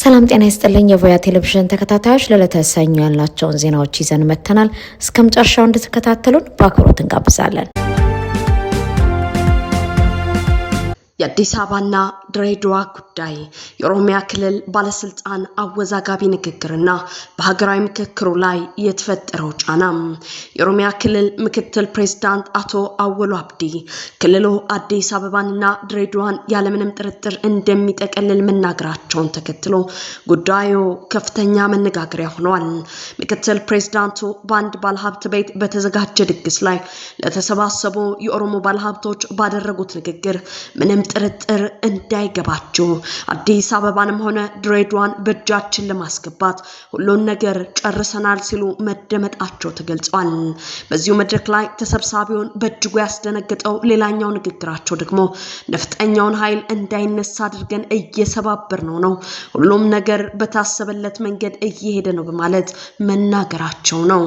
ሰላም ጤና ይስጥልኝ የቮያ ቴሌቪዥን ተከታታዮች ለዕለተ ሰኞ ያላቸውን ዜናዎች ይዘን መጥተናል። እስከ መጨረሻው እንድትከታተሉን በአክብሮት እንጋብዛለን። የአዲስ አበባና ድሬዳዋ ጉዳይ የኦሮሚያ ክልል ባለስልጣን አወዛጋቢ ንግግርና በሀገራዊ ምክክሩ ላይ የተፈጠረው ጫና። የኦሮሚያ ክልል ምክትል ፕሬዝዳንት አቶ አወሉ አብዲ ክልሉ አዲስ አበባንና ድሬዳዋን ያለምንም ጥርጥር እንደሚጠቀልል መናገራቸውን ተከትሎ ጉዳዩ ከፍተኛ መነጋገሪያ ሆኗል። ምክትል ፕሬዝዳንቱ በአንድ ባለሀብት ቤት በተዘጋጀ ድግስ ላይ ለተሰባሰቡ የኦሮሞ ባለሀብቶች ባደረጉት ንግግር ምንም ጥርጥር እንዳይገባችሁ አዲስ አበባንም ሆነ ድሬዳዋን በእጃችን ለማስገባት ሁሉን ነገር ጨርሰናል ሲሉ መደመጣቸው ተገልጿል። በዚሁ መድረክ ላይ ተሰብሳቢውን በእጅጉ ያስደነገጠው ሌላኛው ንግግራቸው ደግሞ ነፍጠኛውን ኃይል እንዳይነሳ አድርገን እየሰባበርነው ነው፣ ሁሉም ነገር በታሰበለት መንገድ እየሄደ ነው በማለት መናገራቸው ነው።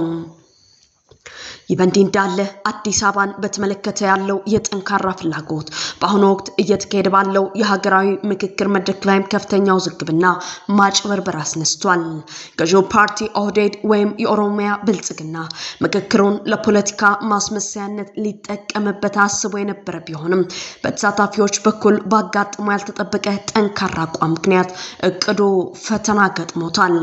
ይበንዲ እንዳለ አዲስ አበባን በተመለከተ ያለው የጠንካራ ፍላጎት በአሁኑ ወቅት እየተካሄደ ባለው የሀገራዊ ምክክር መድረክ ላይ ከፍተኛ ውዝግብና ማጭበርበር አስነስቷል። ገዢው ፓርቲ ኦህዴድ ወይም የኦሮሚያ ብልጽግና ምክክሩን ለፖለቲካ ማስመሰያነት ሊጠቀምበት አስቦ የነበረ ቢሆንም በተሳታፊዎች በኩል ባጋጠመው ያልተጠበቀ ጠንካራ አቋም ምክንያት እቅዱ ፈተና ገጥሞታል።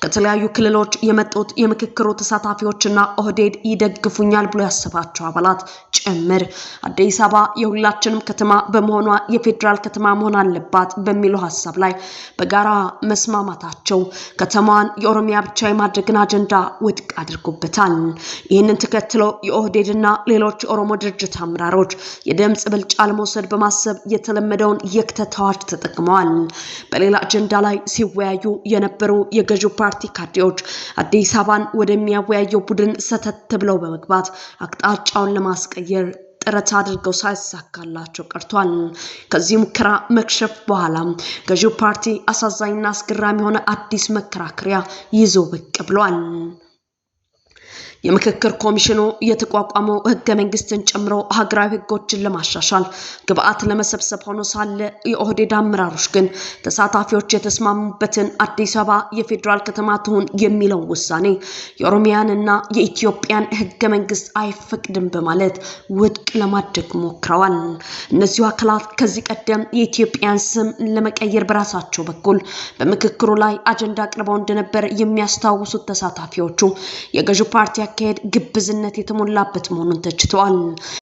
ከተለያዩ ክልሎች የመጡት የምክክሩ ተሳታፊዎችና ኦህዴድ ይደግፉኛል ብሎ ያሰባቸው አባላት ጭምር አዲስ አበባ የሁላችንም ከተማ በመሆኗ የፌደራል ከተማ መሆን አለባት በሚለው ሐሳብ ላይ በጋራ መስማማታቸው ከተማዋን የኦሮሚያ ብቻ የማድረግን አጀንዳ ውድቅ አድርጎበታል። ይህንን ተከትሎ የኦህዴድና ሌሎች የኦሮሞ ድርጅት አመራሮች የድምጽ ብልጫ ለመውሰድ በማሰብ የተለመደውን የክተት አዋጅ ተጠቅመዋል። በሌላ አጀንዳ ላይ ሲወያዩ የነበሩ የገዢው ፓርቲ ካድሬዎች አዲስ አበባን ወደሚያወያየው ቡድን ሰተት ብለው በመግባት አቅጣጫውን ለማስቀየር ጥረት አድርገው ሳይሳካላቸው ቀርቷል። ከዚህ ሙከራ መክሸፍ በኋላ ገዢው ፓርቲ አሳዛኝና አስገራሚ የሆነ አዲስ መከራከሪያ ይዞ ብቅ ብሏል። የምክክር ኮሚሽኑ የተቋቋመው ህገ መንግስትን ጨምሮ ሀገራዊ ህጎችን ለማሻሻል ግብአት ለመሰብሰብ ሆኖ ሳለ የኦህዴድ አመራሮች ግን ተሳታፊዎች የተስማሙበትን አዲስ አበባ የፌደራል ከተማ ትሁን የሚለው ውሳኔ የኦሮሚያንና የኢትዮጵያን ህገ መንግስት አይፈቅድም በማለት ውድቅ ለማድረግ ሞክረዋል። እነዚሁ አካላት ከዚህ ቀደም የኢትዮጵያን ስም ለመቀየር በራሳቸው በኩል በምክክሩ ላይ አጀንዳ አቅርበው እንደነበር የሚያስታውሱት ተሳታፊዎቹ የገዢው ፓርቲ አካሄድ ግብዝነት የተሞላበት መሆኑን ተችተዋል።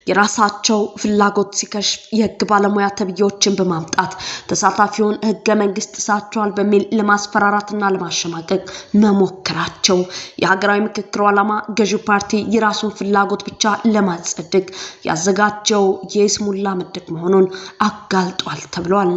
የራሳቸው ፍላጎት ሲከሽፍ የህግ ባለሙያ ተብዬዎችን በማምጣት ተሳታፊውን ህገ መንግስት ጥሳቸዋል በሚል ለማስፈራራትና ለማሸማቀቅ መሞከራቸው የሀገራዊ ምክክሩ ዓላማ ገዢው ፓርቲ የራሱን ፍላጎት ብቻ ለማጸደቅ ያዘጋጀው የይስሙላ መድረክ መሆኑን አጋልጧል ተብሏል።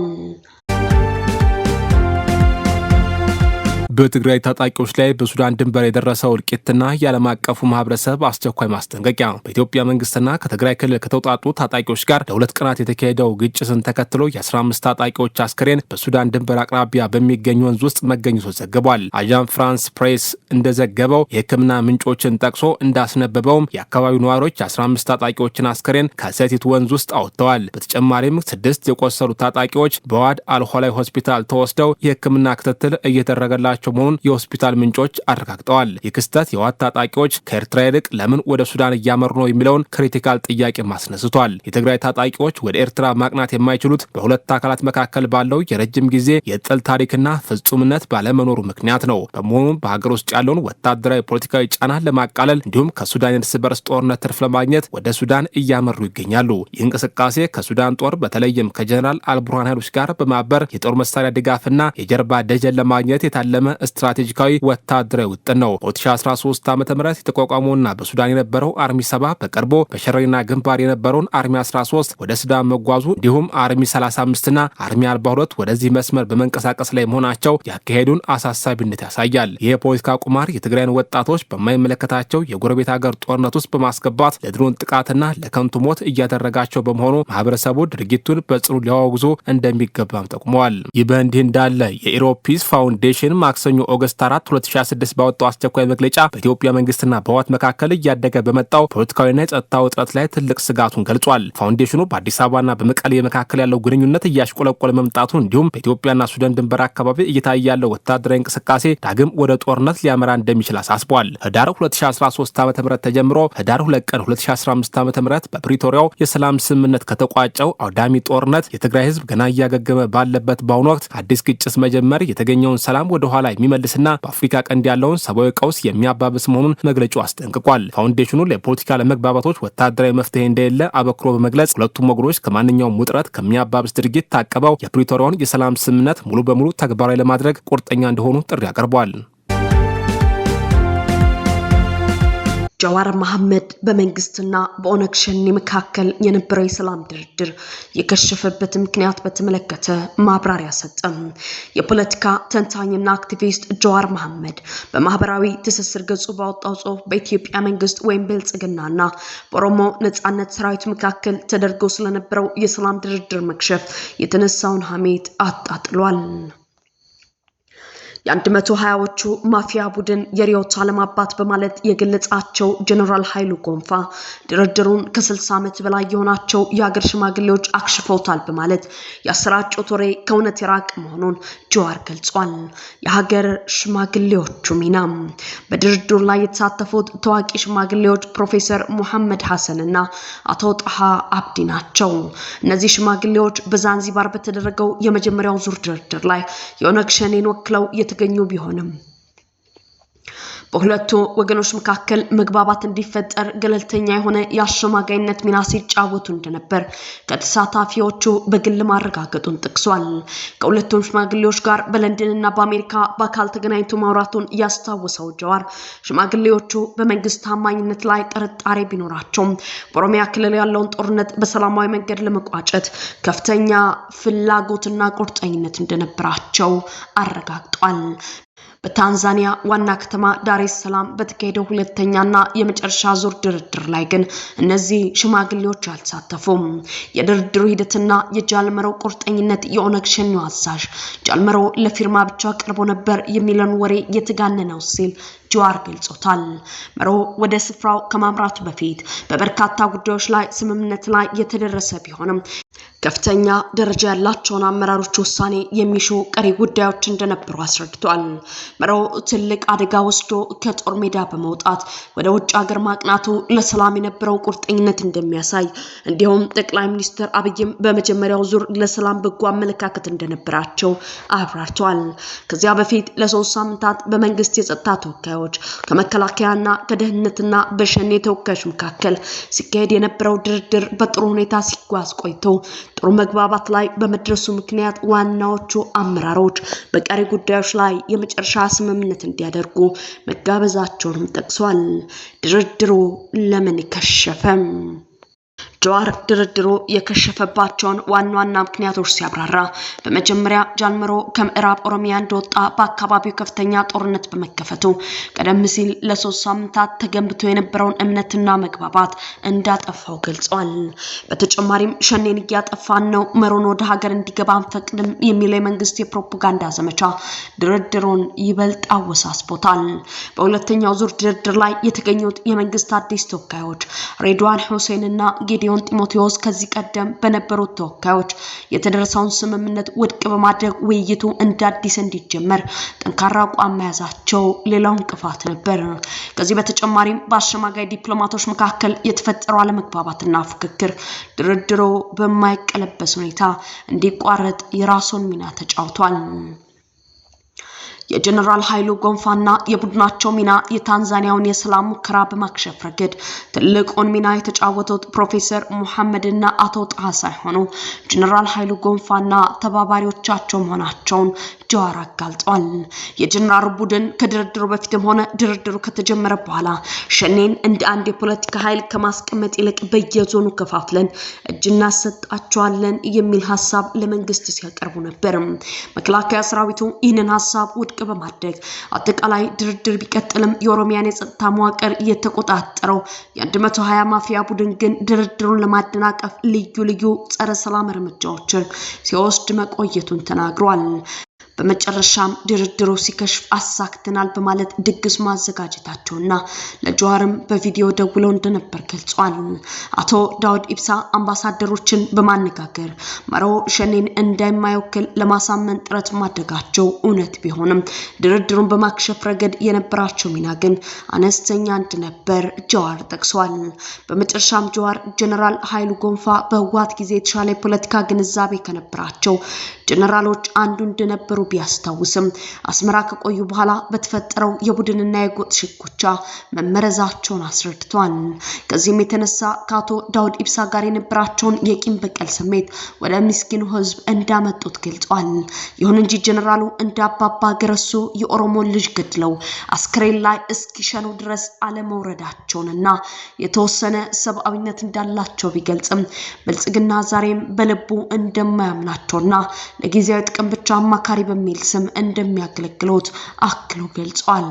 በትግራይ ታጣቂዎች ላይ በሱዳን ድንበር የደረሰው እልቂትና የዓለም አቀፉ ማህበረሰብ አስቸኳይ ማስጠንቀቂያ። በኢትዮጵያ መንግስትና ከትግራይ ክልል ከተውጣጡ ታጣቂዎች ጋር ለሁለት ቀናት የተካሄደው ግጭትን ተከትሎ የ15 ታጣቂዎች አስከሬን በሱዳን ድንበር አቅራቢያ በሚገኝ ወንዝ ውስጥ መገኘቱ ዘግቧል። አዣንስ ፍራንስ ፕሬስ እንደዘገበው የሕክምና ምንጮችን ጠቅሶ እንዳስነበበውም የአካባቢው ነዋሪዎች 15 ታጣቂዎችን አስከሬን ከሰቲት ወንዝ ውስጥ አውጥተዋል። በተጨማሪም 6 የቆሰሉ ታጣቂዎች በዋድ አልሆላይ ሆስፒታል ተወስደው የሕክምና ክትትል እየተደረገላቸው መሆኑን የሆስፒታል ምንጮች አረጋግጠዋል። የክስተት የዋት ታጣቂዎች ከኤርትራ ይልቅ ለምን ወደ ሱዳን እያመሩ ነው የሚለውን ክሪቲካል ጥያቄ ማስነስቷል። የትግራይ ታጣቂዎች ወደ ኤርትራ ማቅናት የማይችሉት በሁለት አካላት መካከል ባለው የረጅም ጊዜ የጥል ታሪክና ፍጹምነት ባለመኖሩ ምክንያት ነው። በመሆኑም በሀገር ውስጥ ያለውን ወታደራዊ ፖለቲካዊ ጫና ለማቃለል እንዲሁም ከሱዳን የእርስ በርስ ጦርነት ትርፍ ለማግኘት ወደ ሱዳን እያመሩ ይገኛሉ። ይህ እንቅስቃሴ ከሱዳን ጦር በተለይም ከጀነራል አልቡርሃን ኃይሎች ጋር በማበር የጦር መሳሪያ ድጋፍና የጀርባ ደጀን ለማግኘት የታለመ ስትራቴጂካዊ ወታደራዊ ውጥን ነው። በ2013 ዓ.ም የተቋቋመውና በሱዳን የነበረው አርሚ 7 በቅርቡ በሸረሪና ግንባር የነበረውን አርሚ 13 ወደ ሱዳን መጓዙ እንዲሁም አርሚ 35 እና አርሚ 42 ወደዚህ መስመር በመንቀሳቀስ ላይ መሆናቸው ያካሄዱን አሳሳቢነት ያሳያል። ይህ የፖለቲካ ቁማር የትግራይን ወጣቶች በማይመለከታቸው የጎረቤት ሀገር ጦርነት ውስጥ በማስገባት ለድሮን ጥቃትና ለከንቱ ሞት እያደረጋቸው በመሆኑ ማህበረሰቡ ድርጊቱን በጽኑ ሊያወግዙ እንደሚገባም ጠቁመዋል። ይህ በእንዲህ እንዳለ የኢሮፒስ ፋውንዴሽን ማክሰኞ ኦገስት 4 2026 ባወጣው አስቸኳይ መግለጫ በኢትዮጵያ መንግስትና በህወሓት መካከል እያደገ በመጣው ፖለቲካዊና የጸጥታ ውጥረት ላይ ትልቅ ስጋቱን ገልጿል። ፋውንዴሽኑ በአዲስ አበባና በመቀሌ መካከል ያለው ግንኙነት እያሽቆለቆለ መምጣቱን እንዲሁም በኢትዮጵያና ሱዳን ድንበር አካባቢ እየታየ ያለው ወታደራዊ እንቅስቃሴ ዳግም ወደ ጦርነት ሊያመራ እንደሚችል አሳስቧል። ህዳር 2013 ዓ.ም ተጀምሮ ህዳር 2 ቀን 2015 ዓ.ም በፕሪቶሪያው የሰላም ስምምነት ከተቋጨው አውዳሚ ጦርነት የትግራይ ህዝብ ገና እያገገመ ባለበት በአሁኑ ወቅት አዲስ ግጭት መጀመር የተገኘውን ሰላም ወደ ኋላ የሚመልስና በአፍሪካ ቀንድ ያለውን ሰብአዊ ቀውስ የሚያባብስ መሆኑን መግለጫው አስጠንቅቋል። ፋውንዴሽኑ ለፖለቲካ ለመግባባቶች ወታደራዊ መፍትሄ እንደሌለ አበክሮ በመግለጽ ሁለቱም ወገኖች ከማንኛውም ውጥረት ከሚያባብስ ድርጊት ታቀበው የፕሪቶሪያውን የሰላም ስምምነት ሙሉ በሙሉ ተግባራዊ ለማድረግ ቁርጠኛ እንደሆኑ ጥሪ አቅርቧል። ጀዋር መሐመድ በመንግስትና በኦነግ ሸኔ መካከል የነበረው የሰላም ድርድር የከሸፈበት ምክንያት በተመለከተ ማብራሪያ ሰጠ። የፖለቲካ ተንታኝና አክቲቪስት ጀዋር መሐመድ በማህበራዊ ትስስር ገጹ ባወጣው ጽሑፍ በኢትዮጵያ መንግስት ወይም ብልጽግናና በኦሮሞ ነጻነት ሰራዊት መካከል ተደርጎ ስለነበረው የሰላም ድርድር መክሸፍ የተነሳውን ሐሜት አጣጥሏል። የ120ዎቹ ማፊያ ቡድን የሪዮት ዓለም አባት በማለት የገለጻቸው ጀነራል ኃይሉ ጎንፋ ድርድሩን ከ60 ዓመት በላይ የሆናቸው የሀገር ሽማግሌዎች አክሽፈውታል በማለት ያሰራጨው ወሬ ከእውነት የራቀ መሆኑን ጀዋር ገልጿል። የሀገር ሽማግሌዎቹ ሚና በድርድሩ ላይ የተሳተፉት ታዋቂ ሽማግሌዎች ፕሮፌሰር ሙሐመድ ሐሰን እና አቶ ጣሃ አብዲ ናቸው። እነዚህ ሽማግሌዎች በዛንዚባር በተደረገው የመጀመሪያው ዙር ድርድር ላይ የኦነግ ሸኔን ወክለው የተገኙ ቢሆንም በሁለቱ ወገኖች መካከል መግባባት እንዲፈጠር ገለልተኛ የሆነ የአሸማጋይነት ሚና ሲጫወቱ እንደነበር ከተሳታፊዎቹ በግል ማረጋገጡን ጠቅሷል። ከሁለቱም ሽማግሌዎች ጋር በለንደንና በአሜሪካ በአካል ተገናኝቶ ማውራቱን ያስታወሰው ጀዋር ሽማግሌዎቹ በመንግስት ታማኝነት ላይ ጥርጣሬ ቢኖራቸውም በኦሮሚያ ክልል ያለውን ጦርነት በሰላማዊ መንገድ ለመቋጨት ከፍተኛ ፍላጎትና ቁርጠኝነት እንደነበራቸው አረጋግጧል። በታንዛኒያ ዋና ከተማ ዳሬ ሰላም በተካሄደው ሁለተኛና የመጨረሻ ዙር ድርድር ላይ ግን እነዚህ ሽማግሌዎች አልተሳተፉም። የድርድሩ ሂደትና የጃልመሮ ቁርጠኝነት የኦነግ ሸኔው አዛዥ ጃልመሮ ለፊርማ ብቻ ቀርቦ ነበር የሚለን ወሬ የተጋነነው ሲል ጀዋር ገልጾታል። መሮ ወደ ስፍራው ከማምራቱ በፊት በበርካታ ጉዳዮች ላይ ስምምነት ላይ የተደረሰ ቢሆንም ከፍተኛ ደረጃ ያላቸውን አመራሮች ውሳኔ የሚሹ ቀሪ ጉዳዮች እንደነበሩ አስረድቷል። መሮ ትልቅ አደጋ ወስዶ ከጦር ሜዳ በመውጣት ወደ ውጭ ሀገር ማቅናቱ ለሰላም የነበረው ቁርጠኝነት እንደሚያሳይ እንዲሁም ጠቅላይ ሚኒስትር አብይም በመጀመሪያው ዙር ለሰላም በጎ አመለካከት እንደነበራቸው አብራርተዋል። ከዚያ በፊት ለ3 ሳምንታት በመንግስት የጸጥታ ተወካዮች ከመከላከያና ከደህንነትና በሸኔ ተወካዮች መካከል ሲካሄድ የነበረው ድርድር በጥሩ ሁኔታ ሲጓዝ ቆይቶ ጥሩ መግባባት ላይ በመድረሱ ምክንያት ዋናዎቹ አመራሮች በቀሪ ጉዳዮች ላይ የመጨረሻ ስምምነት እንዲያደርጉ መጋበዛቸውንም ጠቅሷል። ድርድሩ ለምን ከሸፈ? ጀዋር ድርድሩ የከሸፈባቸውን ዋና ምክንያቶች ሲያብራራ በመጀመሪያ ጃልመሮ ከምዕራብ ኦሮሚያ እንደወጣ በአካባቢው ከፍተኛ ጦርነት በመከፈቱ ቀደም ሲል ለ3 ሳምንታት ተገንብቶ የነበረውን እምነትና መግባባት እንዳጠፋው ገልጿል። በተጨማሪም ሸኔን እያጠፋን ነው፣ መሮን ወደ ሀገር እንዲገባ አንፈቅድም የሚለው የመንግስት የፕሮፓጋንዳ ዘመቻ ድርድሩን ይበልጥ አወሳስቦታል። በሁለተኛው ዙር ድርድር ላይ የተገኙት የመንግስት አዲስ ተወካዮች ሬድዋን ሁሴንና ጌዲዮን ጢሞቴዎስ ከዚህ ቀደም በነበሩት ተወካዮች የተደረሰውን ስምምነት ውድቅ በማድረግ ውይይቱ እንደ አዲስ እንዲጀመር ጠንካራ አቋም መያዛቸው ሌላው እንቅፋት ነበር። ከዚህ በተጨማሪም በአሸማጋይ ዲፕሎማቶች መካከል የተፈጠረው አለመግባባትና ፉክክር ድርድሩ በማይቀለበስ ሁኔታ እንዲቋረጥ የራሱን ሚና ተጫውቷል። የጀነራል ኃይሉ ጎንፋና የቡድናቸው ሚና የታንዛኒያውን የሰላም ሙከራ በማክሸፍ ረገድ ትልቁን ሚና የተጫወቱት ፕሮፌሰር ሙሐመድና አቶ ጣሃ ሳይሆኑ ጀነራል ኃይሉ ጎንፋና ተባባሪዎቻቸው መሆናቸውን ጀዋር አጋልጧል። የጀነራል ቡድን ከድርድሩ በፊትም ሆነ ድርድሩ ከተጀመረ በኋላ ሸኔን እንደ አንድ የፖለቲካ ኃይል ከማስቀመጥ ይልቅ በየዞኑ ከፋፍለን እጅ እናሰጣቸዋለን የሚል ሐሳብ ለመንግስት ሲያቀርቡ ነበር። መከላከያ ሰራዊቱ ይህንን ሐሳብ ውድቅ በማድረግ አጠቃላይ ድርድር ቢቀጥልም የኦሮሚያን የጸጥታ መዋቅር የተቆጣጠረው የ120 ማፊያ ቡድን ግን ድርድሩን ለማደናቀፍ ልዩ ጸረ ሰላም እርምጃዎችን ሲወስድ መቆየቱን ተናግሯል። በመጨረሻም ድርድሩ ሲከሽፍ አሳክተናል በማለት ድግስ ማዘጋጀታቸውና ለጀዋርም በቪዲዮ ደውለው እንደነበር ገልጿል። አቶ ዳውድ ኢብሳ አምባሳደሮችን በማነጋገር መሮ ሸኔን እንደማይወክል ለማሳመን ጥረት ማድረጋቸው እውነት ቢሆንም ድርድሩን በማክሸፍ ረገድ የነበራቸው ሚና ግን አነስተኛ እንደነበር ጀዋር ጠቅሷል። በመጨረሻም ጀዋር ጀነራል ኃይሉ ጎንፋ በህወሓት ጊዜ የተሻለ ፖለቲካ ግንዛቤ ከነበራቸው ጀነራሎች አንዱ እንደነበሩ ቢያስታውስም አስመራ ከቆዩ በኋላ በተፈጠረው የቡድንና የጎጥ ሽኩቻ መመረዛቸውን አስረድቷል። ከዚህም የተነሳ ከአቶ ዳውድ ኢብሳ ጋር የነበራቸውን የቂም በቀል ስሜት ወደ ምስኪኑ ህዝብ እንዳመጡት ገልጿል። ይሁን እንጂ ጀነራሉ እንደ አባባ ገረሱ የኦሮሞ ልጅ ገድለው አስክሬን ላይ እስኪሸኑ ድረስ አለመውረዳቸውንና የተወሰነ ሰብአዊነት እንዳላቸው ቢገልጽም ብልጽግና ዛሬም በልቡ እንደማያምናቸውና ለጊዜያዊ ጥቅም ብቻ አማካሪ በሚል ስም እንደሚያገለግሉት አክሎ ገልጿል።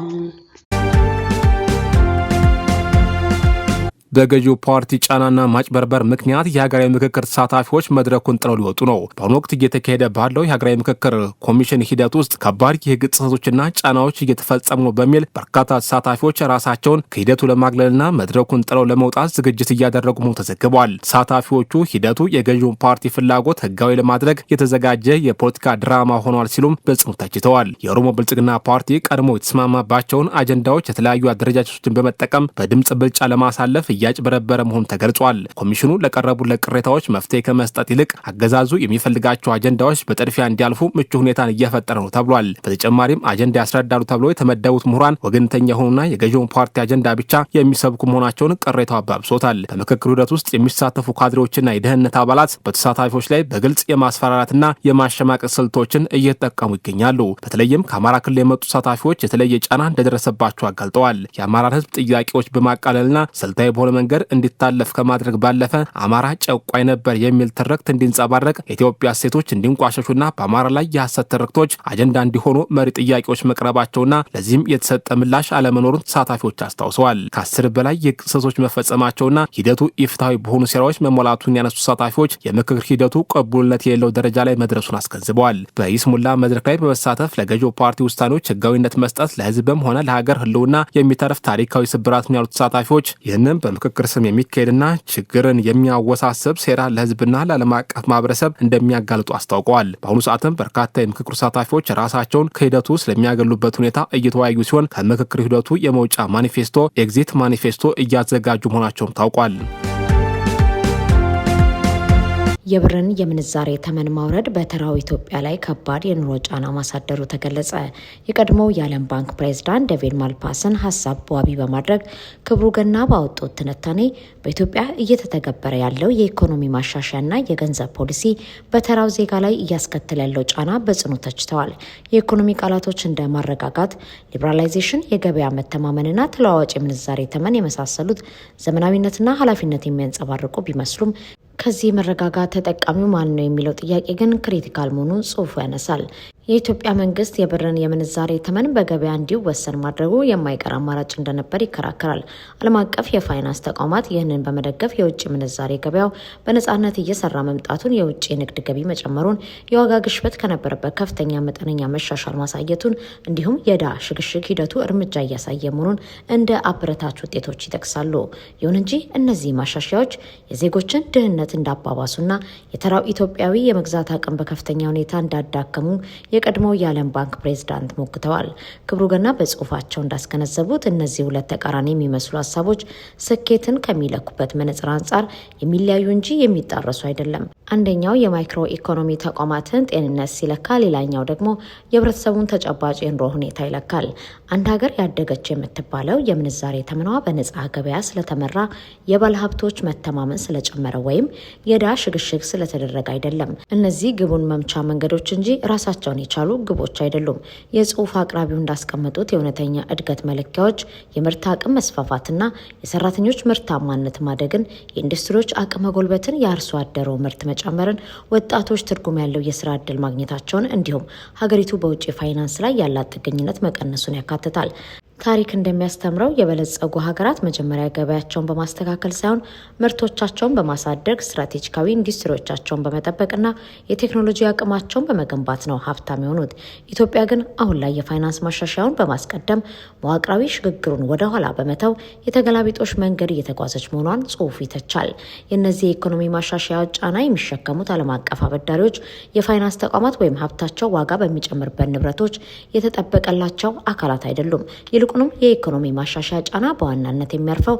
በገዢው ፓርቲ ጫናና ማጭበርበር ምክንያት የሀገራዊ ምክክር ተሳታፊዎች መድረኩን ጥለው ሊወጡ ነው። በአሁኑ ወቅት እየተካሄደ ባለው የሀገራዊ ምክክር ኮሚሽን ሂደት ውስጥ ከባድ የህግ ጥሰቶችና ጫናዎች እየተፈጸሙ ነው በሚል በርካታ ተሳታፊዎች ራሳቸውን ከሂደቱ ለማግለልና መድረኩን ጥለው ለመውጣት ዝግጅት እያደረጉ መሆኑ ተዘግቧል። ተሳታፊዎቹ ሂደቱ የገዢውን ፓርቲ ፍላጎት ህጋዊ ለማድረግ የተዘጋጀ የፖለቲካ ድራማ ሆኗል ሲሉም በጽኑ ተችተዋል። የኦሮሞ ብልጽግና ፓርቲ ቀድሞ የተስማማባቸውን አጀንዳዎች የተለያዩ አደረጃጀቶችን በመጠቀም በድምጽ ብልጫ ለማሳለፍ እያጭበረበረ መሆኑ ተገልጿል። ኮሚሽኑ ለቀረቡለት ቅሬታዎች መፍትሄ ከመስጠት ይልቅ አገዛዙ የሚፈልጋቸው አጀንዳዎች በጥድፊያ እንዲያልፉ ምቹ ሁኔታን እየፈጠረ ነው ተብሏል። በተጨማሪም አጀንዳ ያስረዳሉ ተብሎ የተመደቡት ምሁራን ወገንተኛ የሆኑና የገዢውን ፓርቲ አጀንዳ ብቻ የሚሰብኩ መሆናቸውን ቅሬታው አባብሶታል። በምክክር ሂደት ውስጥ የሚሳተፉ ካድሬዎችና የደህንነት አባላት በተሳታፊዎች ላይ በግልጽ የማስፈራራትና የማሸማቀቅ ስልቶችን እየተጠቀሙ ይገኛሉ። በተለይም ከአማራ ክልል የመጡ ተሳታፊዎች የተለየ ጫና እንደደረሰባቸው አጋልጠዋል። የአማራን ህዝብ ጥያቄዎች በማቃለልና ስልታዊ በሆነ መንገድ እንዲታለፍ ከማድረግ ባለፈ አማራ ጨቋኝ ነበር የሚል ትርክት እንዲንጸባረቅ የኢትዮጵያ ሴቶች እንዲንቋሸሹና በአማራ ላይ የሐሰት ትርክቶች አጀንዳ እንዲሆኑ መሪ ጥያቄዎች መቅረባቸውና ለዚህም የተሰጠ ምላሽ አለመኖሩን ተሳታፊዎች አስታውሰዋል። ከ10 በላይ የህግ ጥሰቶች መፈጸማቸውና ሂደቱ ኢፍትሐዊ በሆኑ ሴራዎች መሞላቱን ያነሱ ተሳታፊዎች የምክክር ሂደቱ ቅቡልነት የሌለው ደረጃ ላይ መድረሱን አስገንዝበዋል። በይስሙላ መድረክ ላይ በመሳተፍ ለገዢው ፓርቲ ውሳኔዎች ህጋዊነት መስጠት ለህዝብም ሆነ ለሀገር ህልውና የሚተርፍ ታሪካዊ ስብራት ያሉት ተሳታፊዎች ይህንን በምክክር ስም የሚካሄድና ችግርን የሚያወሳስብ ሴራ ለህዝብና ለዓለም አቀፍ ማህበረሰብ እንደሚያጋልጡ አስታውቀዋል። በአሁኑ ሰዓትም በርካታ የምክክሩ ተሳታፊዎች ራሳቸውን ከሂደቱ ስለሚያገሉበት ሁኔታ እየተወያዩ ሲሆን ከምክክር ሂደቱ የመውጫ ማኒፌስቶ ኤግዚት ማኒፌስቶ እያዘጋጁ መሆናቸውም ታውቋል። የብርን የምንዛሬ ተመን ማውረድ በተራው ኢትዮጵያ ላይ ከባድ የኑሮ ጫና ማሳደሩ ተገለጸ። የቀድሞው የዓለም ባንክ ፕሬዝዳንት ዴቪድ ማልፓስን ሀሳብ ዋቢ በማድረግ ክብሩ ገና ባወጡት ትንታኔ በኢትዮጵያ እየተተገበረ ያለው የኢኮኖሚ ማሻሻያና የገንዘብ ፖሊሲ በተራው ዜጋ ላይ እያስከተለ ያለው ጫና በጽኑ ተችተዋል። የኢኮኖሚ ቃላቶች እንደ ማረጋጋት፣ ሊበራላይዜሽን፣ የገበያ መተማመንና ተለዋዋጭ የምንዛሬ ተመን የመሳሰሉት ዘመናዊነትና ኃላፊነት የሚያንጸባርቁ ቢመስሉም ከዚህ መረጋጋት ተጠቃሚው ማን ነው የሚለው ጥያቄ ግን ክሪቲካል መሆኑን ጽሑፉ ያነሳል። የኢትዮጵያ መንግስት የብርን የምንዛሬ ተመን በገበያ እንዲወሰን ማድረጉ የማይቀር አማራጭ እንደነበር ይከራከራል። ዓለም አቀፍ የፋይናንስ ተቋማት ይህንን በመደገፍ የውጭ ምንዛሬ ገበያው በነጻነት እየሰራ መምጣቱን፣ የውጭ ንግድ ገቢ መጨመሩን፣ የዋጋ ግሽበት ከነበረበት ከፍተኛ መጠነኛ መሻሻል ማሳየቱን እንዲሁም የዕዳ ሽግሽግ ሂደቱ እርምጃ እያሳየ መሆኑን እንደ አበረታች ውጤቶች ይጠቅሳሉ። ይሁን እንጂ እነዚህ ማሻሻያዎች የዜጎችን ድህነት እንዳባባሱና የተራው ኢትዮጵያዊ የመግዛት አቅም በከፍተኛ ሁኔታ እንዳዳከሙ የቀድሞው የዓለም ባንክ ፕሬዝዳንት ሞግተዋል። ክብሩ ገና በጽሁፋቸው እንዳስገነዘቡት እነዚህ ሁለት ተቃራኒ የሚመስሉ ሀሳቦች ስኬትን ከሚለኩበት መነጽር አንጻር የሚለያዩ እንጂ የሚጣረሱ አይደለም። አንደኛው የማይክሮ ኢኮኖሚ ተቋማትን ጤንነት ሲለካ፣ ሌላኛው ደግሞ የህብረተሰቡን ተጨባጭ የኑሮ ሁኔታ ይለካል። አንድ ሀገር ያደገች የምትባለው የምንዛሬ ተመኗ በነጻ ገበያ ስለተመራ፣ የባለሀብቶች መተማመን ስለጨመረ ወይም የዕዳ ሽግሽግ ስለተደረገ አይደለም። እነዚህ ግቡን መምቻ መንገዶች እንጂ ራሳቸውን የቻሉ ግቦች አይደሉም። የጽሁፍ አቅራቢው እንዳስቀመጡት የእውነተኛ እድገት መለኪያዎች የምርት አቅም መስፋፋትና የሰራተኞች ምርታማነት ማደግን፣ የኢንዱስትሪዎች አቅም መጎልበትን፣ የአርሶ አደሩ ምርት መጨመርን፣ ወጣቶች ትርጉም ያለው የስራ ዕድል ማግኘታቸውን እንዲሁም ሀገሪቱ በውጭ ፋይናንስ ላይ ያላት ጥገኝነት መቀነሱን ያካትታል። ታሪክ እንደሚያስተምረው የበለጸጉ ሀገራት መጀመሪያ ገበያቸውን በማስተካከል ሳይሆን ምርቶቻቸውን በማሳደግ ስትራቴጂካዊ ኢንዱስትሪዎቻቸውን በመጠበቅና የቴክኖሎጂ አቅማቸውን በመገንባት ነው ሀብታም የሆኑት። ኢትዮጵያ ግን አሁን ላይ የፋይናንስ ማሻሻያውን በማስቀደም መዋቅራዊ ሽግግሩን ወደ ኋላ በመተው የተገላቢጦሽ መንገድ እየተጓዘች መሆኗን ጽሑፉ ይተቻል። የእነዚህ የኢኮኖሚ ማሻሻያ ጫና የሚሸከሙት ዓለም አቀፍ አበዳሪዎች የፋይናንስ ተቋማት ወይም ሀብታቸው ዋጋ በሚጨምርበት ንብረቶች የተጠበቀላቸው አካላት አይደሉም። ይልቁንም የኢኮኖሚ ማሻሻያ ጫና በዋናነት የሚያርፈው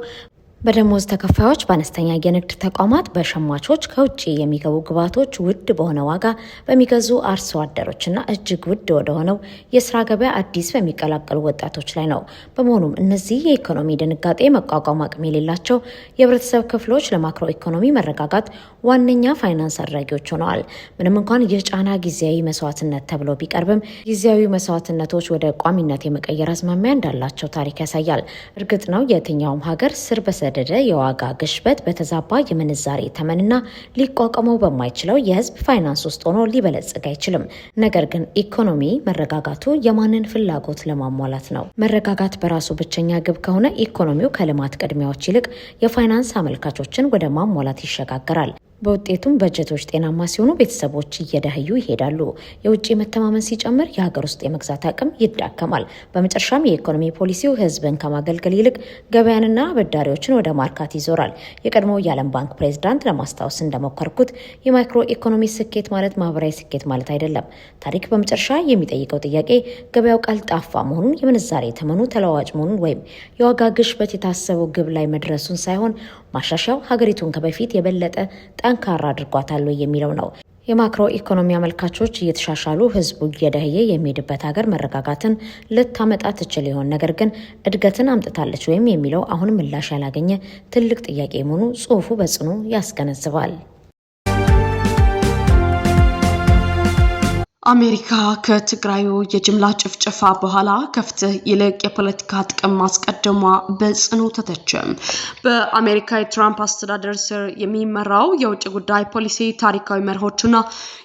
በደሞዝ ተከፋዮች፣ በአነስተኛ የንግድ ተቋማት፣ በሸማቾች፣ ከውጭ የሚገቡ ግብዓቶች ውድ በሆነ ዋጋ በሚገዙ አርሶ አደሮችና እጅግ ውድ ወደሆነው የስራ ገበያ አዲስ በሚቀላቀሉ ወጣቶች ላይ ነው። በመሆኑም እነዚህ የኢኮኖሚ ድንጋጤ መቋቋም አቅም የሌላቸው የህብረተሰብ ክፍሎች ለማክሮ ኢኮኖሚ መረጋጋት ዋነኛ ፋይናንስ አድራጊዎች ሆነዋል። ምንም እንኳን ይህ ጫና ጊዜያዊ መስዋዕትነት ተብሎ ቢቀርብም ጊዜያዊ መስዋዕትነቶች ወደ ቋሚነት የመቀየር አዝማሚያ እንዳላቸው ታሪክ ያሳያል። እርግጥ ነው የትኛውም ሀገር ስር በሰደደ የዋጋ ግሽበት፣ በተዛባ የምንዛሬ ተመንና ሊቋቋመው በማይችለው የህዝብ ፋይናንስ ውስጥ ሆኖ ሊበለጽግ አይችልም። ነገር ግን ኢኮኖሚ መረጋጋቱ የማንን ፍላጎት ለማሟላት ነው? መረጋጋት በራሱ ብቸኛ ግብ ከሆነ ኢኮኖሚው ከልማት ቅድሚያዎች ይልቅ የፋይናንስ አመልካቾችን ወደ ማሟላት ይሸጋገራል። በውጤቱም በጀቶች ጤናማ ሲሆኑ ቤተሰቦች እየደህዩ ይሄዳሉ። የውጭ መተማመን ሲጨምር የሀገር ውስጥ የመግዛት አቅም ይዳከማል። በመጨረሻም የኢኮኖሚ ፖሊሲው ህዝብን ከማገልገል ይልቅ ገበያንና አበዳሪዎችን ወደ ማርካት ይዞራል። የቀድሞው የዓለም ባንክ ፕሬዝዳንት ለማስታወስ እንደሞከርኩት የማይክሮ ኢኮኖሚ ስኬት ማለት ማህበራዊ ስኬት ማለት አይደለም። ታሪክ በመጨረሻ የሚጠይቀው ጥያቄ ገበያው ቀልጣፋ መሆኑን፣ የምንዛሬ ተመኑ ተለዋዋጭ መሆኑን ወይም የዋጋ ግሽበት የታሰበው ግብ ላይ መድረሱን ሳይሆን ማሻሻያው ሀገሪቱን ከበፊት የበለጠ ጠንካራ አድርጓታል የሚለው ነው። የማክሮ ኢኮኖሚ አመልካቾች እየተሻሻሉ ህዝቡ እየደህየ የሚሄድበት ሀገር መረጋጋትን ልታመጣ ትችል ይሆን? ነገር ግን እድገትን አምጥታለች ወይም የሚለው አሁንም ምላሽ ያላገኘ ትልቅ ጥያቄ መሆኑ ጽሑፉ በጽኑ ያስገነዝባል። አሜሪካ ከትግራዩ የጅምላ ጭፍጨፋ በኋላ ከፍትህ ይልቅ የፖለቲካ ጥቅም ማስቀደሟ በጽኑ ተተቸም። በአሜሪካ የትራምፕ አስተዳደር ስር የሚመራው የውጭ ጉዳይ ፖሊሲ ታሪካዊ መርሆችና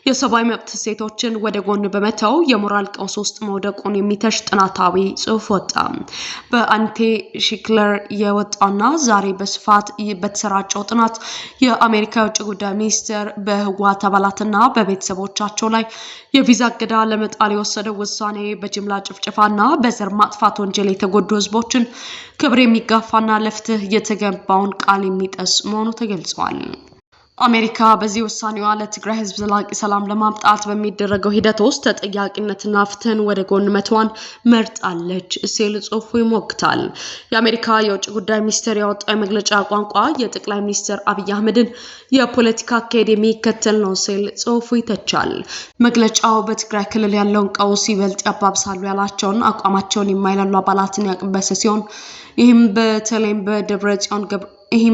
የሰብአዊ መብት እሴቶችን ወደ ጎን በመተው የሞራል ቀውስ ውስጥ መውደቁን የሚተች ጥናታዊ ጽሑፍ ወጣ። በአንቴ ሺክለር የወጣና ዛሬ በስፋት በተሰራጨው ጥናት የአሜሪካ የውጭ ጉዳይ ሚኒስቴር በህወሓት አባላትና በቤተሰቦቻቸው ላይ የቪዛ እገዳ ለመጣል የወሰደው ውሳኔ በጅምላ ጭፍጨፋና በዘር ማጥፋት ወንጀል የተጎዱ ህዝቦችን ክብር የሚጋፋና ለፍትህ የተገባውን ቃል የሚጥስ መሆኑ ተገልጿል። አሜሪካ በዚህ ውሳኔዋ ለትግራይ ህዝብ ዘላቂ ሰላም ለማምጣት በሚደረገው ሂደት ውስጥ ተጠያቂነትና ፍትህን ወደ ጎን መተዋን መርጣለች ሲል ጽሑፉ ይሞግታል። የአሜሪካ የውጭ ጉዳይ ሚኒስቴር ያወጣው መግለጫ ቋንቋ የጠቅላይ ሚኒስትር አብይ አህመድን የፖለቲካ አካሄድ የሚከተል ነው ሲል ጽሑፉ ይተቻል። መግለጫው በትግራይ ክልል ያለውን ቀውስ ይበልጥ ያባብሳሉ ያላቸውን አቋማቸውን የማይላሉ አባላትን ያቀበሰ ሲሆን ይህም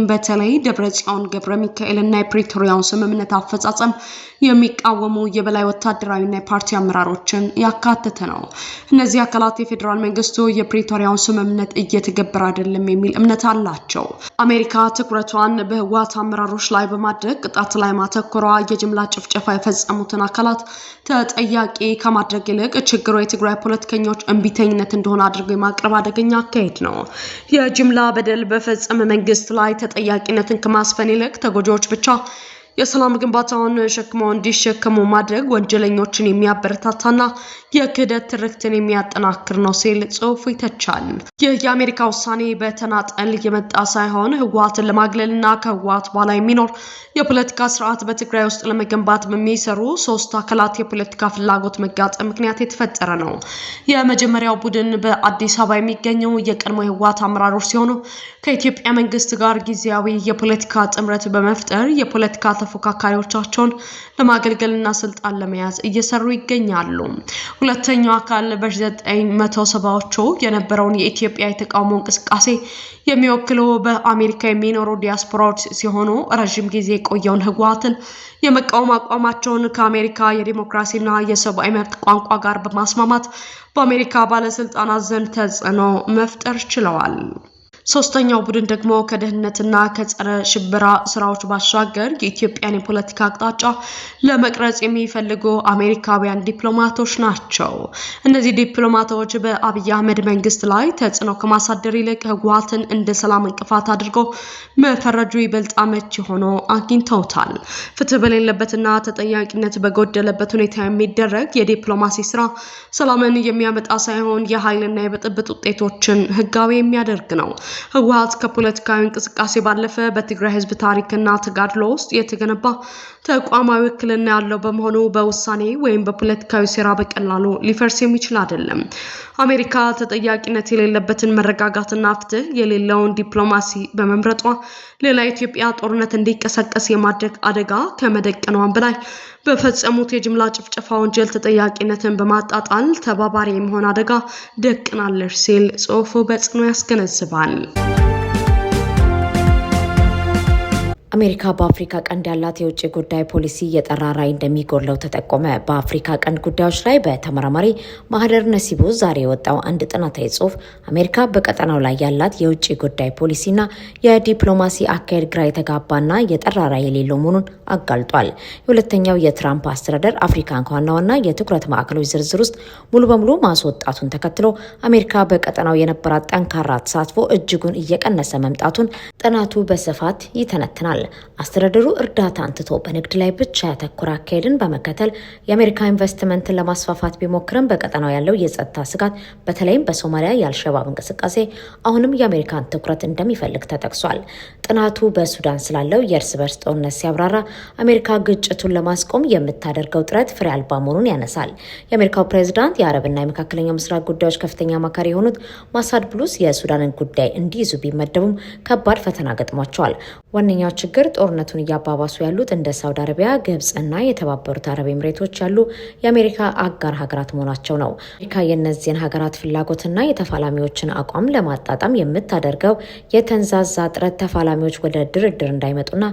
በተለይ ደብረጽዮን ገብረ ሚካኤልና የፕሪቶሪያውን ስምምነት አፈጻጸም የሚቃወሙ የበላይ ወታደራዊና የፓርቲ አመራሮችን ያካተተ ነው። እነዚህ አካላት የፌዴራል መንግስቱ የፕሪቶሪያውን ስምምነት እየተገበረ አይደለም የሚል እምነት አላቸው። አሜሪካ ትኩረቷን በህወሓት አመራሮች ላይ በማድረግ ቅጣት ላይ ማተኮሯ የጅምላ ጭፍጨፋ የፈጸሙትን አካላት ተጠያቂ ከማድረግ ይልቅ ችግሩ የትግራይ ፖለቲከኞች እንቢተኝነት እንደሆነ አድርገው የማቅረብ አደገኛ አካሄድ ነው። የጅምላ በደል በፈጸመ መንግስት ላይ ተጠያቂነትን ከማስፈን ይልቅ ተጎጂዎች ብቻ የሰላም ግንባታውን ሸክመው እንዲሸከሙ ማድረግ ወንጀለኞችን የሚያበረታታና የክህደት ትርክትን የሚያጠናክር ነው ሲል ጽሑፉ ይተቻል። ይህ የአሜሪካ ውሳኔ በተናጠል የመጣ ሳይሆን ህወሓትን ለማግለልና ከህወሓት በኋላ የሚኖር የፖለቲካ ስርዓት በትግራይ ውስጥ ለመገንባት በሚሰሩ ሶስት አካላት የፖለቲካ ፍላጎት መጋጠም ምክንያት የተፈጠረ ነው። የመጀመሪያው ቡድን በአዲስ አበባ የሚገኙ የቀድሞ የህወሓት አመራሮች ሲሆኑ ከኢትዮጵያ መንግስት ጋር ጊዜያዊ የፖለቲካ ጥምረት በመፍጠር የፖለቲካ ተፎካካሪዎቻቸውን ለማገልገልና ስልጣን ለመያዝ እየሰሩ ይገኛሉ። ሁለተኛው አካል በ1970ዎቹ የነበረውን የኢትዮጵያ የተቃውሞ እንቅስቃሴ የሚወክሉ በአሜሪካ የሚኖሩ ዲያስፖራዎች ሲሆኑ ረጅም ጊዜ የቆየውን ህወሓትን የመቃወም አቋማቸውን ከአሜሪካ የዲሞክራሲና የሰብአዊ መብት ቋንቋ ጋር በማስማማት በአሜሪካ ባለስልጣናት ዘንድ ተጽዕኖ መፍጠር ችለዋል። ሶስተኛው ቡድን ደግሞ ከደህንነትና ከጸረ ሽብራ ስራዎች ባሻገር የኢትዮጵያን የፖለቲካ አቅጣጫ ለመቅረጽ የሚፈልጉ አሜሪካውያን ዲፕሎማቶች ናቸው። እነዚህ ዲፕሎማቶች በአብይ አህመድ መንግስት ላይ ተጽዕኖ ከማሳደር ይልቅ ህወሓትን እንደ ሰላም እንቅፋት አድርገው መፈረጁ ይበልጥ አመቺ ሆኖ አግኝተውታል። ፍትህ በሌለበትና ተጠያቂነት በጎደለበት ሁኔታ የሚደረግ የዲፕሎማሲ ስራ ሰላምን የሚያመጣ ሳይሆን የኃይልና የብጥብጥ ውጤቶችን ህጋዊ የሚያደርግ ነው። ህወሓት ከፖለቲካዊ እንቅስቃሴ ባለፈ በትግራይ ህዝብ ታሪክና ተጋድሎ ውስጥ የተገነባ ተቋማዊ ውክልና ያለው በመሆኑ በውሳኔ ወይም በፖለቲካዊ ሴራ በቀላሉ ሊፈርስ የሚችል አይደለም። አሜሪካ ተጠያቂነት የሌለበትን መረጋጋትና ፍትህ የሌለውን ዲፕሎማሲ በመምረጧ ሌላ ኢትዮጵያ ጦርነት እንዲቀሰቀስ የማድረግ አደጋ ከመደቀኗም በላይ በፈጸሙት የጅምላ ጭፍጨፋ ወንጀል ተጠያቂነትን በማጣጣል ተባባሪ የመሆን አደጋ ደቅናለች ሲል ጽሑፉ በጽኑ ያስገነዝባል። አሜሪካ በአፍሪካ ቀንድ ያላት የውጭ ጉዳይ ፖሊሲ የጠራ ራዕይ እንደሚጎድለው ተጠቆመ። በአፍሪካ ቀንድ ጉዳዮች ላይ በተመራማሪ ማህደር ነሲቡ ዛሬ የወጣው አንድ ጥናታዊ ጽሑፍ አሜሪካ በቀጠናው ላይ ያላት የውጭ ጉዳይ ፖሊሲና የዲፕሎማሲ አካሄድ ግራ የተጋባና የጠራ ራዕይ የሌለው መሆኑን አጋልጧል። የሁለተኛው የትራምፕ አስተዳደር አፍሪካን ከዋና ዋና የትኩረት ማዕከሎች ዝርዝር ውስጥ ሙሉ በሙሉ ማስወጣቱን ተከትሎ አሜሪካ በቀጠናው የነበራት ጠንካራ ተሳትፎ እጅጉን እየቀነሰ መምጣቱን ጥናቱ በስፋት ይተነትናል። አስተዳደሩ እርዳታን ትቶ በንግድ ላይ ብቻ ያተኮረ አካሄድን በመከተል የአሜሪካ ኢንቨስትመንትን ለማስፋፋት ቢሞክርም በቀጠናው ያለው የጸጥታ ስጋት በተለይም በሶማሊያ የአልሸባብ እንቅስቃሴ አሁንም የአሜሪካን ትኩረት እንደሚፈልግ ተጠቅሷል። ጥናቱ በሱዳን ስላለው የእርስ በርስ ጦርነት ሲያብራራ አሜሪካ ግጭቱን ለማስቆም የምታደርገው ጥረት ፍሬ አልባ መሆኑን ያነሳል። የአሜሪካው ፕሬዝዳንት የአረብና የመካከለኛው ምስራቅ ጉዳዮች ከፍተኛ አማካሪ የሆኑት ማሳድ ብሉስ የሱዳንን ጉዳይ እንዲይዙ ቢመደቡም ከባድ ፈተና ገጥሟቸዋል። ዋነኛው ችግር ጦርነቱን እያባባሱ ያሉት እንደ ሳውዲ አረቢያ፣ ግብጽና የተባበሩት አረብ ኤምሬቶች ያሉ የአሜሪካ አጋር ሀገራት መሆናቸው ነው። አሜሪካ የእነዚህን ሀገራት ፍላጎትና የተፋላሚዎችን አቋም ለማጣጣም የምታደርገው የተንዛዛ ጥረት ተፋላሚዎች ወደ ድርድር እንዳይመጡና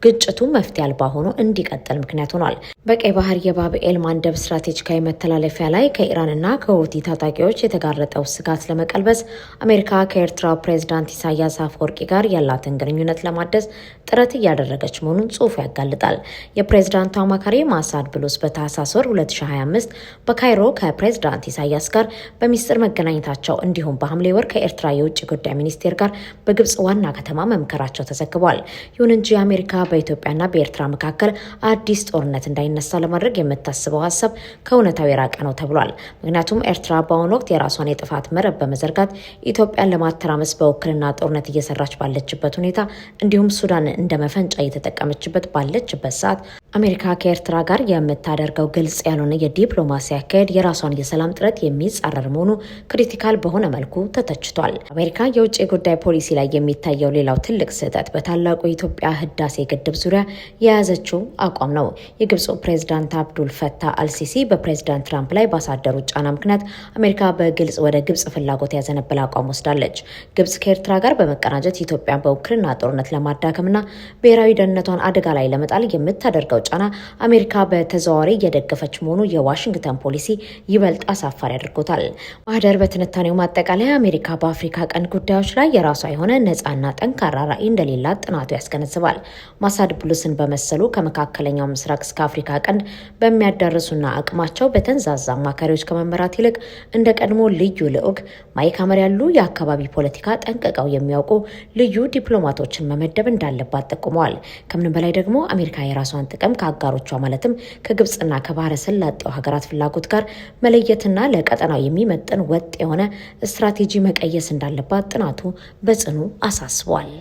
ግጭቱ መፍትሄ አልባ ሆኖ እንዲቀጥል ምክንያት ሆኗል። በቀይ ባህር የባብኤል ማንደብ ስትራቴጂካዊ መተላለፊያ ላይ ከኢራንና ከሁቲ ታጣቂዎች የተጋረጠው ስጋት ለመቀልበስ አሜሪካ ከኤርትራው ፕሬዝዳንት ኢሳያስ አፈወርቂ ጋር ያላትን ግንኙነት ለማደስ ጥረት እያደረገች መሆኑን ጽሑፉ ያጋልጣል። የፕሬዝዳንቱ አማካሪ ማሳድ ብሉስ በታህሳስ ወር 2025 በካይሮ ከፕሬዝዳንት ኢሳያስ ጋር በሚስጥር መገናኘታቸው እንዲሁም በሐምሌ ወር ከኤርትራ የውጭ ጉዳይ ሚኒስቴር ጋር በግብጽ ዋና ከተማ መምከራቸው ተዘግቧል። ይሁን እንጂ አሜሪካ በኢትዮጵያና በኤርትራ መካከል አዲስ ጦርነት እንዳይነሳ ለማድረግ የምታስበው ሀሳብ ከእውነታው የራቀ ነው ተብሏል። ምክንያቱም ኤርትራ በአሁኑ ወቅት የራሷን የጥፋት መረብ በመዘርጋት ኢትዮጵያን ለማተራመስ በውክልና ጦርነት እየሰራች ባለችበት ሁኔታ እንዲሁም ሱዳን እንደ መፈንጫ እየተጠቀመችበት ባለችበት ሰዓት አሜሪካ ከኤርትራ ጋር የምታደርገው ግልጽ ያልሆነ የዲፕሎማሲ አካሄድ የራሷን የሰላም ጥረት የሚጻረር መሆኑ ክሪቲካል በሆነ መልኩ ተተችቷል። አሜሪካ የውጭ ጉዳይ ፖሊሲ ላይ የሚታየው ሌላው ትልቅ ስህተት በታላቁ የኢትዮጵያ ህዳሴ ግድብ ዙሪያ የያዘችው አቋም ነው። የግብፁ ፕሬዝዳንት አብዱል ፈታህ አልሲሲ በፕሬዝዳንት ትራምፕ ላይ ባሳደሩት ጫና ምክንያት አሜሪካ በግልጽ ወደ ግብጽ ፍላጎት ያዘነበለ አቋም ወስዳለች። ግብጽ ከኤርትራ ጋር በመቀናጀት ኢትዮጵያን በውክልና ጦርነት ለማዳከምና ብሔራዊ ደህንነቷን አደጋ ላይ ለመጣል የምታደርገው ጫና አሜሪካ በተዘዋዋሪ እየደገፈች መሆኑ የዋሽንግተን ፖሊሲ ይበልጥ አሳፋሪ አድርጎታል። ማህደር በትንታኔው ማጠቃለያ አሜሪካ በአፍሪካ ቀንድ ጉዳዮች ላይ የራሷ የሆነ ነፃና ጠንካራ ራዕይ እንደሌላት ጥናቱ ያስገነዝባል። ማሳድ ብሉስን በመሰሉ ከመካከለኛው ምስራቅ እስከ አፍሪካ ቀንድ በሚያዳርሱና አቅማቸው በተንዛዛ አማካሪዎች ከመመራት ይልቅ እንደ ቀድሞ ልዩ ልዑክ ማይክ ሐመር ያሉ የአካባቢ ፖለቲካ ጠንቅቀው የሚያውቁ ልዩ ዲፕሎማቶችን መመደብ እንዳለባት ጠቁመዋል። ከምንም በላይ ደግሞ አሜሪካ የራሷን ጥቅም ከአጋሮቿ ማለትም ከግብጽና ከባህረ ሰላጤው ሀገራት ፍላጎት ጋር መለየትና ለቀጠናው የሚመጥን ወጥ የሆነ ስትራቴጂ መቀየስ እንዳለባት ጥናቱ በጽኑ አሳስቧል።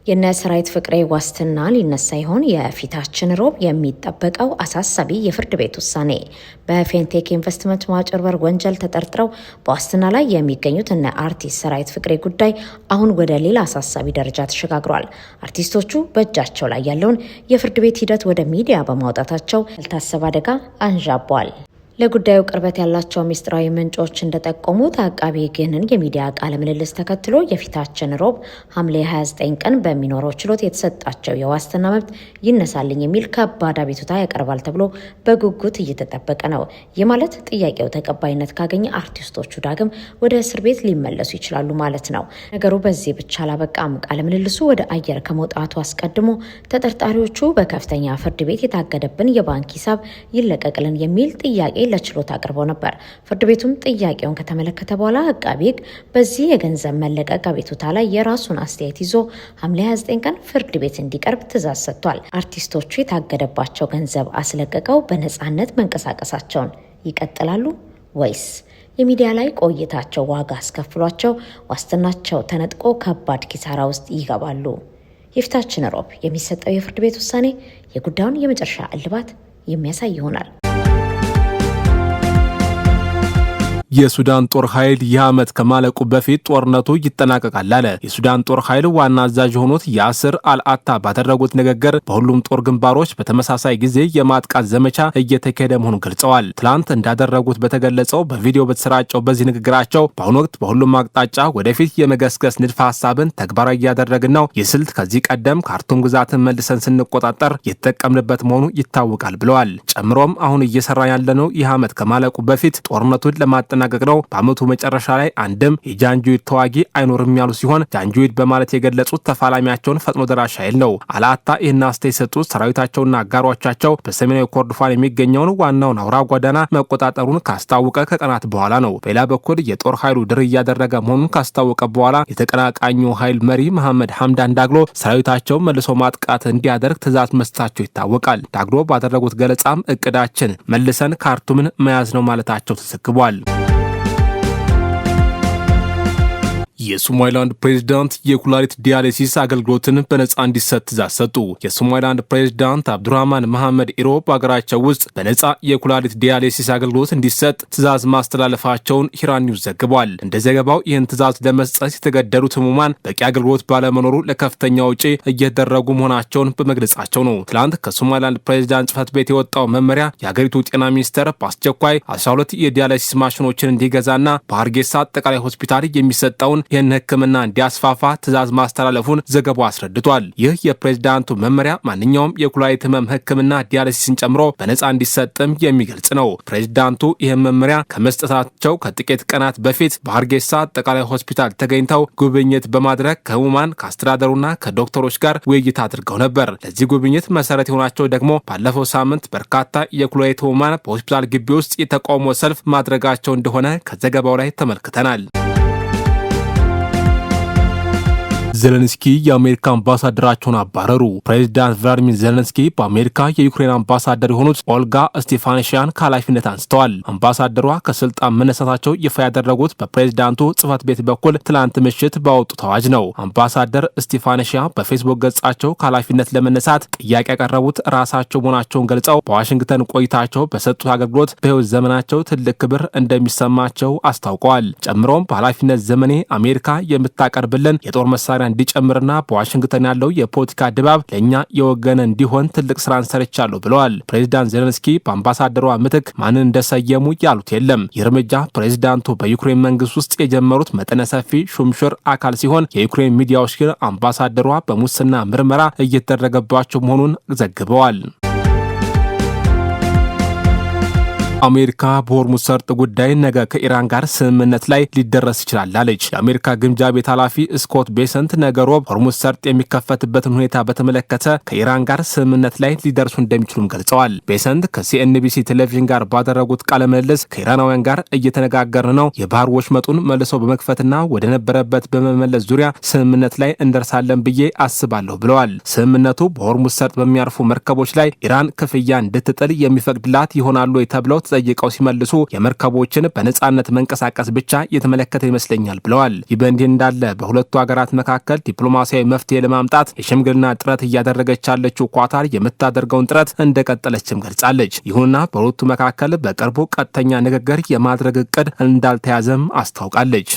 የነ ሰራዊት ፍቅሬ ዋስትና ሊነሳ ይሆን? የፊታችን ሮብ የሚጠበቀው አሳሳቢ የፍርድ ቤት ውሳኔ። በፌንቴክ ኢንቨስትመንት ማጭበርበር ወንጀል ተጠርጥረው በዋስትና ላይ የሚገኙት እነ አርቲስት ሰራዊት ፍቅሬ ጉዳይ አሁን ወደ ሌላ አሳሳቢ ደረጃ ተሸጋግሯል። አርቲስቶቹ በእጃቸው ላይ ያለውን የፍርድ ቤት ሂደት ወደ ሚዲያ በማውጣታቸው ያልታሰበ አደጋ አንዣቧል። ለጉዳዩ ቅርበት ያላቸው ሚስጥራዊ ምንጮች እንደጠቆሙት አቃቤ ሕግን የሚዲያ ቃለ ምልልስ ተከትሎ የፊታችን ሮብ ሐምሌ 29 ቀን በሚኖረው ችሎት የተሰጣቸው የዋስትና መብት ይነሳልኝ የሚል ከባድ አቤቱታ ያቀርባል ተብሎ በጉጉት እየተጠበቀ ነው። ይህ ማለት ጥያቄው ተቀባይነት ካገኘ አርቲስቶቹ ዳግም ወደ እስር ቤት ሊመለሱ ይችላሉ ማለት ነው። ነገሩ በዚህ ብቻ አላበቃም። ቃለ ምልልሱ ወደ አየር ከመውጣቱ አስቀድሞ ተጠርጣሪዎቹ በከፍተኛ ፍርድ ቤት የታገደብን የባንክ ሂሳብ ይለቀቅልን የሚል ጥያቄ ለችሎት አቅርበው ነበር። ፍርድ ቤቱም ጥያቄውን ከተመለከተ በኋላ አቃቤ ሕግ በዚህ የገንዘብ መለቀቅ አቤቱታ ላይ የራሱን አስተያየት ይዞ ሐምሌ 29 ቀን ፍርድ ቤት እንዲቀርብ ትዕዛዝ ሰጥቷል። አርቲስቶቹ የታገደባቸው ገንዘብ አስለቀቀው በነፃነት መንቀሳቀሳቸውን ይቀጥላሉ ወይስ የሚዲያ ላይ ቆይታቸው ዋጋ አስከፍሏቸው ዋስትናቸው ተነጥቆ ከባድ ኪሳራ ውስጥ ይገባሉ? የፊታችን ሮብ የሚሰጠው የፍርድ ቤት ውሳኔ የጉዳዩን የመጨረሻ እልባት የሚያሳይ ይሆናል። የሱዳን ጦር ኃይል የዓመት ከማለቁ በፊት ጦርነቱ ይጠናቀቃል አለ። የሱዳን ጦር ኃይል ዋና አዛዥ የሆኑት ያስር አልአታ ባደረጉት ንግግር በሁሉም ጦር ግንባሮች በተመሳሳይ ጊዜ የማጥቃት ዘመቻ እየተካሄደ መሆኑን ገልጸዋል። ትላንት እንዳደረጉት በተገለጸው በቪዲዮ በተሰራጨው በዚህ ንግግራቸው በአሁኑ ወቅት በሁሉም አቅጣጫ ወደፊት የመገስገስ ንድፈ ሐሳብን ተግባራዊ እያደረግን ነው። ይህ ስልት ከዚህ ቀደም ካርቱም ግዛትን መልሰን ስንቆጣጠር የተጠቀምንበት መሆኑ ይታወቃል ብለዋል። ጨምሮም አሁን እየሰራ ያለነው ይህ ዓመት ከማለቁ በፊት ጦርነቱን ለማጠናቀቅ ነው። በአመቱ መጨረሻ ላይ አንድም የጃንጁዊድ ተዋጊ አይኖርም ያሉ ሲሆን ጃንጁዊድ በማለት የገለጹት ተፋላሚያቸውን ፈጥኖ ደራሽ ኃይል ነው። አልአታ ይህን አስተያየት የሰጡት ሰራዊታቸውና አጋሮቻቸው በሰሜናዊ ኮርዶፋን የሚገኘውን ዋናውን አውራ ጎዳና መቆጣጠሩን ካስታወቀ ከቀናት በኋላ ነው። በሌላ በኩል የጦር ኃይሉ ድር እያደረገ መሆኑን ካስታወቀ በኋላ የተቀናቃኙ ኃይል መሪ መሐመድ ሐምዳን ዳግሎ ሰራዊታቸው መልሶ ማጥቃት እንዲያደርግ ትዕዛዝ መስጠታቸው ይታወቃል። ዳግሎ ባደረጉት ገለጻም እቅዳችን መልሰን ካርቱምን መያዝ ነው ማለታቸው ተዘግቧል። የሶማሊላንድ ፕሬዝዳንት የኩላሊት ዲያሊሲስ አገልግሎትን በነጻ እንዲሰጥ ትዕዛዝ ሰጡ። የሶማሊላንድ ፕሬዝዳንት አብዱራህማን መሐመድ ኢሮ በሀገራቸው ውስጥ በነጻ የኩላሊት ዲያሊሲስ አገልግሎት እንዲሰጥ ትዕዛዝ ማስተላለፋቸውን ሂራን ኒውስ ዘግቧል። እንደ ዘገባው ይህን ትዕዛዝ ለመስጠት የተገደዱት ህሙማን በቂ አገልግሎት ባለመኖሩ ለከፍተኛ ውጪ እየተደረጉ መሆናቸውን በመግለጻቸው ነው። ትላንት ከሶማሊላንድ ፕሬዝዳንት ጽህፈት ቤት የወጣው መመሪያ የሀገሪቱ ጤና ሚኒስቴር በአስቸኳይ 12 የዲያሊሲስ ማሽኖችን እንዲገዛና በሀርጌሳ አጠቃላይ ሆስፒታል የሚሰጠውን ይህን ህክምና እንዲያስፋፋ ትዕዛዝ ማስተላለፉን ዘገባው አስረድቷል። ይህ የፕሬዝዳንቱ መመሪያ ማንኛውም የኩላሊት ህመም ህክምና ዲያሊሲስን ጨምሮ በነጻ እንዲሰጥም የሚገልጽ ነው። ፕሬዝዳንቱ ይህን መመሪያ ከመስጠታቸው ከጥቂት ቀናት በፊት በሀርጌሳ አጠቃላይ ሆስፒታል ተገኝተው ጉብኝት በማድረግ ከህሙማን ከአስተዳደሩና ከዶክተሮች ጋር ውይይት አድርገው ነበር። ለዚህ ጉብኝት መሰረት የሆናቸው ደግሞ ባለፈው ሳምንት በርካታ የኩላሊት ህሙማን በሆስፒታል ግቢ ውስጥ የተቃውሞ ሰልፍ ማድረጋቸው እንደሆነ ከዘገባው ላይ ተመልክተናል። ዜሌንስኪ የአሜሪካ አምባሳደራቸውን አባረሩ። ፕሬዚዳንት ቭላዲሚር ዜሌንስኪ በአሜሪካ የዩክሬን አምባሳደር የሆኑት ኦልጋ ስቴፋንሺያን ከኃላፊነት አንስተዋል። አምባሳደሯ ከስልጣን መነሳታቸው ይፋ ያደረጉት በፕሬዚዳንቱ ጽህፈት ቤት በኩል ትላንት ምሽት ባወጡት አዋጅ ነው። አምባሳደር ስቴፋንሺያ በፌስቡክ ገጻቸው ከኃላፊነት ለመነሳት ጥያቄ ያቀረቡት ራሳቸው መሆናቸውን ገልጸው በዋሽንግተን ቆይታቸው በሰጡት አገልግሎት በህይወት ዘመናቸው ትልቅ ክብር እንደሚሰማቸው አስታውቀዋል። ጨምሮም በኃላፊነት ዘመኔ አሜሪካ የምታቀርብልን የጦር መሳሪያ እንዲጨምርና በዋሽንግተን ያለው የፖለቲካ ድባብ ለእኛ የወገነ እንዲሆን ትልቅ ስራን ሰርቻለሁ ብለዋል። ፕሬዚዳንት ዜሌንስኪ በአምባሳደሯ ምትክ ማንን እንደሰየሙ ያሉት የለም። ይህ እርምጃ ፕሬዚዳንቱ በዩክሬን መንግስት ውስጥ የጀመሩት መጠነ ሰፊ ሹምሽር አካል ሲሆን የዩክሬን ሚዲያዎች ግን አምባሳደሯ በሙስና ምርመራ እየተደረገባቸው መሆኑን ዘግበዋል። አሜሪካ በሆርሙዝ ሰርጥ ጉዳይ ነገ ከኢራን ጋር ስምምነት ላይ ሊደረስ ይችላል አለች። የአሜሪካ ግምጃ ቤት ኃላፊ ስኮት ቤሰንት ነገ ሮብ ሆርሙዝ ሰርጥ የሚከፈትበትን ሁኔታ በተመለከተ ከኢራን ጋር ስምምነት ላይ ሊደርሱ እንደሚችሉም ገልጸዋል። ቤሰንት ከሲኤንቢሲ ቴሌቪዥን ጋር ባደረጉት ቃለ ምልልስ ከኢራናውያን ጋር እየተነጋገርን ነው፣ የባህር ወሽመጡን መልሰው በመክፈትና ወደ ነበረበት በመመለስ ዙሪያ ስምምነት ላይ እንደርሳለን ብዬ አስባለሁ ብለዋል። ስምምነቱ በሆርሙዝ ሰርጥ በሚያርፉ መርከቦች ላይ ኢራን ክፍያ እንድትጥል የሚፈቅድላት ይሆናሉ ተብለው ተጠይቀው ሲመልሱ የመርከቦችን በነጻነት መንቀሳቀስ ብቻ የተመለከተ ይመስለኛል ብለዋል። ይህ በእንዲህ እንዳለ በሁለቱ ሀገራት መካከል ዲፕሎማሲያዊ መፍትሄ ለማምጣት የሽምግልና ጥረት እያደረገች ያለችው ኳታር የምታደርገውን ጥረት እንደቀጠለችም ገልጻለች። ይሁንና በሁለቱ መካከል በቅርቡ ቀጥተኛ ንግግር የማድረግ እቅድ እንዳልተያዘም አስታውቃለች።